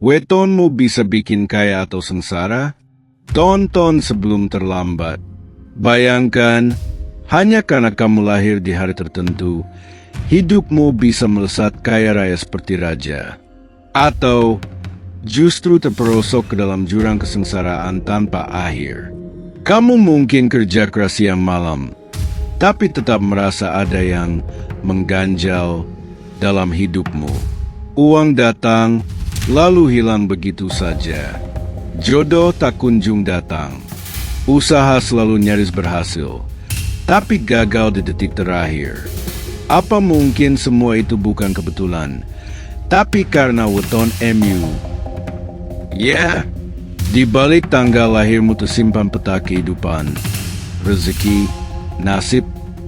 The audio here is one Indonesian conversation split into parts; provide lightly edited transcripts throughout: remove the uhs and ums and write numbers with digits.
Wetonmu bisa bikin kaya atau sengsara? Tonton sebelum terlambat. Bayangkan, hanya karena kamu lahir di hari tertentu, hidupmu bisa melesat kaya raya seperti raja. Atau justru terperosok ke dalam jurang kesengsaraan tanpa akhir. Kamu mungkin kerja keras siang malam, tapi tetap merasa ada yang mengganjal dalam hidupmu. Uang datang, lalu hilang begitu saja. Jodoh tak kunjung datang. Usaha selalu nyaris berhasil, tapi gagal di detik terakhir. Apa mungkin semua itu bukan kebetulan, tapi karena weton MU? Ya, di balik tanggal lahirmu tersimpan peta kehidupan, rezeki, nasib,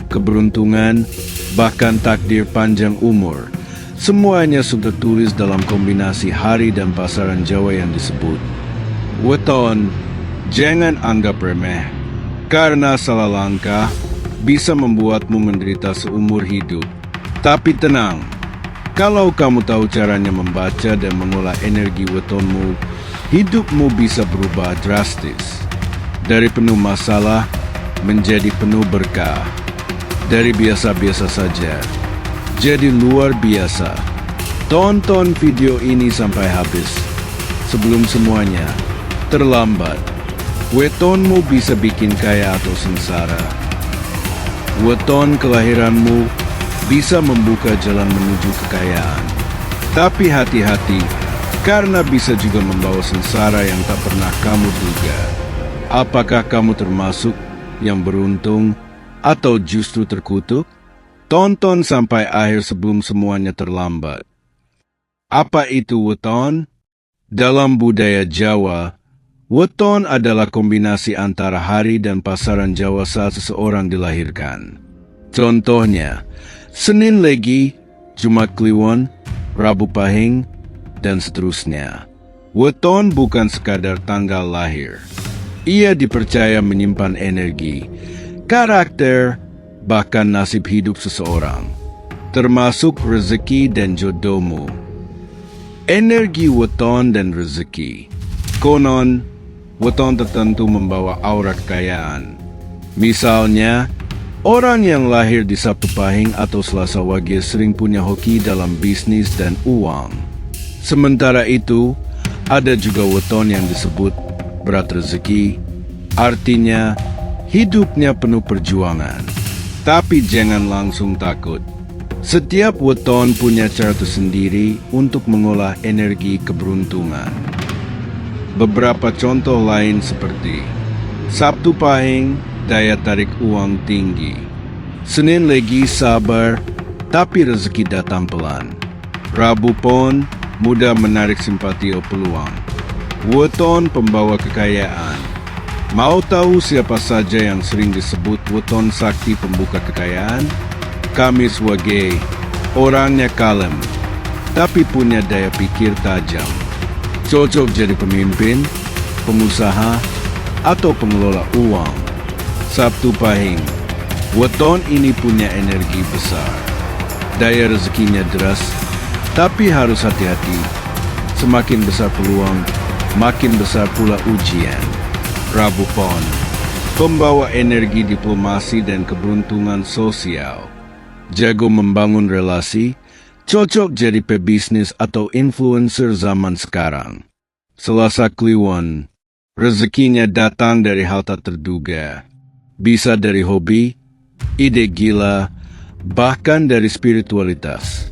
keberuntungan, bahkan takdir panjang umur. Semuanya sudah tertulis dalam kombinasi hari dan pasaran Jawa yang disebut weton. Jangan anggap remeh, karena salah langkah bisa membuatmu menderita seumur hidup. Tapi tenang, kalau kamu tahu caranya membaca dan mengolah energi wetonmu, hidupmu bisa berubah drastis. Dari penuh masalah menjadi penuh berkah. Dari biasa-biasa saja jadi luar biasa. Tonton video ini sampai habis sebelum semuanya terlambat. Wetonmu bisa bikin kaya atau sengsara. Weton kelahiranmu bisa membuka jalan menuju kekayaan. Tapi hati-hati, karena bisa juga membawa sengsara yang tak pernah kamu duga. Apakah kamu termasuk yang beruntung atau justru terkutuk? Tonton sampai akhir sebelum semuanya terlambat. Apa itu weton? Dalam budaya Jawa, weton adalah kombinasi antara hari dan pasaran Jawa saat seseorang dilahirkan. Contohnya, Senin Legi, Jumat Kliwon, Rabu Pahing, dan seterusnya. Weton bukan sekadar tanggal lahir. Ia dipercaya menyimpan energi, karakter, bahkan nasib hidup seseorang, termasuk rezeki dan jodohmu. Energi weton dan rezeki. Konon, weton tertentu membawa aura kekayaan. Misalnya, orang yang lahir di Sabtu Pahing atau Selasa Wage sering punya hoki dalam bisnis dan uang. Sementara itu, ada juga weton yang disebut berat rezeki, artinya hidupnya penuh perjuangan. Tapi jangan langsung takut. Setiap weton punya cara tersendiri untuk mengolah energi keberuntungan. Beberapa contoh lain seperti Sabtu Pahing, daya tarik uang tinggi. Senin Legi, sabar, tapi rezeki datang pelan. Rabu Pon, mudah menarik simpati atau peluang. Weton pembawa kekayaan. Mau tahu siapa saja yang sering disebut weton sakti pembuka kekayaan? Kamis Wage, orangnya kalem, tapi punya daya pikir tajam. Cocok jadi pemimpin, pengusaha, atau pengelola uang. Sabtu Pahing, weton ini punya energi besar. Daya rezekinya deras, tapi harus hati-hati. Semakin besar peluang, makin besar pula ujian. Rabu Pon, pembawa energi diplomasi dan keberuntungan sosial. Jago membangun relasi, cocok jadi pebisnis atau influencer zaman sekarang. Selasa Kliwon, rezekinya datang dari hal tak terduga. Bisa dari hobi, ide gila, bahkan dari spiritualitas.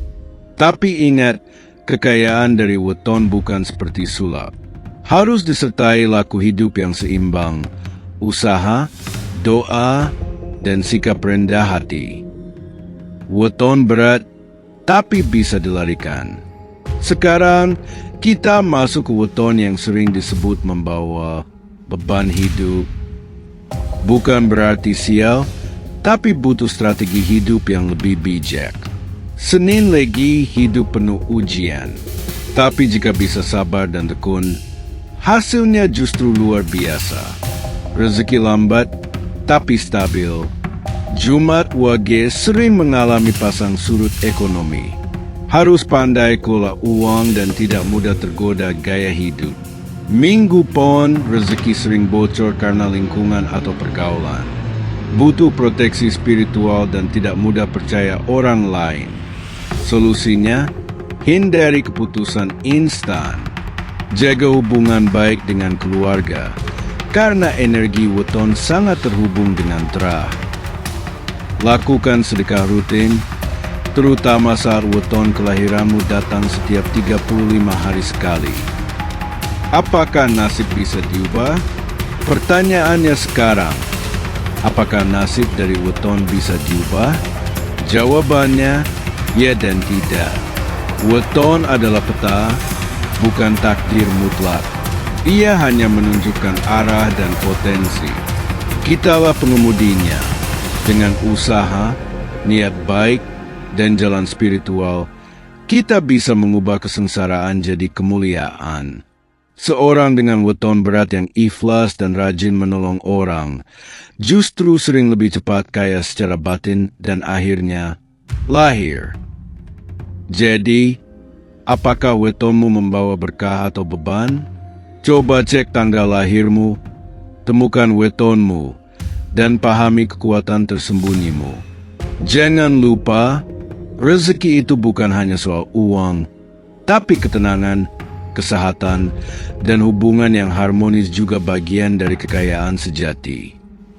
Tapi ingat, kekayaan dari weton bukan seperti sulap. Harus disertai laku hidup yang seimbang, usaha, doa, dan sikap rendah hati. Weton berat, tapi bisa dilarikan. Sekarang, kita masuk ke weton yang sering disebut membawa beban hidup. Bukan berarti sial, tapi butuh strategi hidup yang lebih bijak. Senin Legi, hidup penuh ujian. Tapi jika bisa sabar dan tekun, hasilnya justru luar biasa. Rezeki lambat, tapi stabil. Jumat Wage sering mengalami pasang surut ekonomi. Harus pandai kelola uang dan tidak mudah tergoda gaya hidup. Minggu pon, rezeki sering bocor karena lingkungan atau pergaulan. Butuh proteksi spiritual dan tidak mudah percaya orang lain. Solusinya, hindari keputusan instan. Jaga hubungan baik dengan keluarga, karena energi weton sangat terhubung dengan terah. Lakukan sedekah rutin, terutama saat weton kelahiranmu datang setiap 35 hari sekali. Apakah nasib bisa diubah? Pertanyaannya sekarang, apakah nasib dari weton bisa diubah? Jawabannya, ya dan tidak. Weton adalah peta, bukan takdir mutlak. Ia hanya menunjukkan arah dan potensi. Kitalah pengemudinya. Dengan usaha, niat baik, dan jalan spiritual, kita bisa mengubah kesengsaraan jadi kemuliaan. Seorang dengan weton berat yang ikhlas dan rajin menolong orang, justru sering lebih cepat kaya secara batin dan akhirnya lahir. Jadi, apakah wetonmu membawa berkah atau beban? Coba cek tanggal lahirmu, temukan wetonmu, dan pahami kekuatan tersembunyimu. Jangan lupa, rezeki itu bukan hanya soal uang, tapi ketenangan, kesehatan, dan hubungan yang harmonis juga bagian dari kekayaan sejati.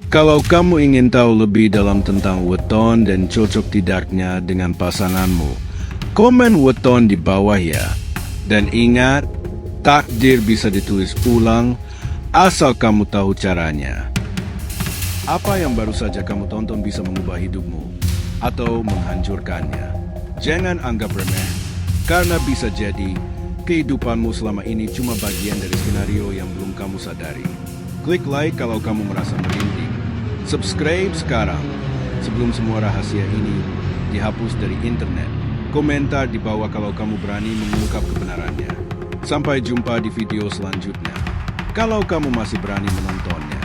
Kalau kamu ingin tahu lebih dalam tentang weton dan cocok tidaknya dengan pasanganmu, komen weton di bawah ya. Dan ingat, takdir bisa ditulis ulang asal kamu tahu caranya. Apa yang baru saja kamu tonton bisa mengubah hidupmu atau menghancurkannya. Jangan anggap remeh, karena bisa jadi kehidupanmu selama ini cuma bagian dari skenario yang belum kamu sadari. Klik like kalau kamu merasa merinding. Subscribe sekarang sebelum semua rahasia ini dihapus dari internet. Komentar di bawah kalau kamu berani mengungkap kebenarannya. Sampai jumpa di video selanjutnya. Kalau kamu masih berani menontonnya.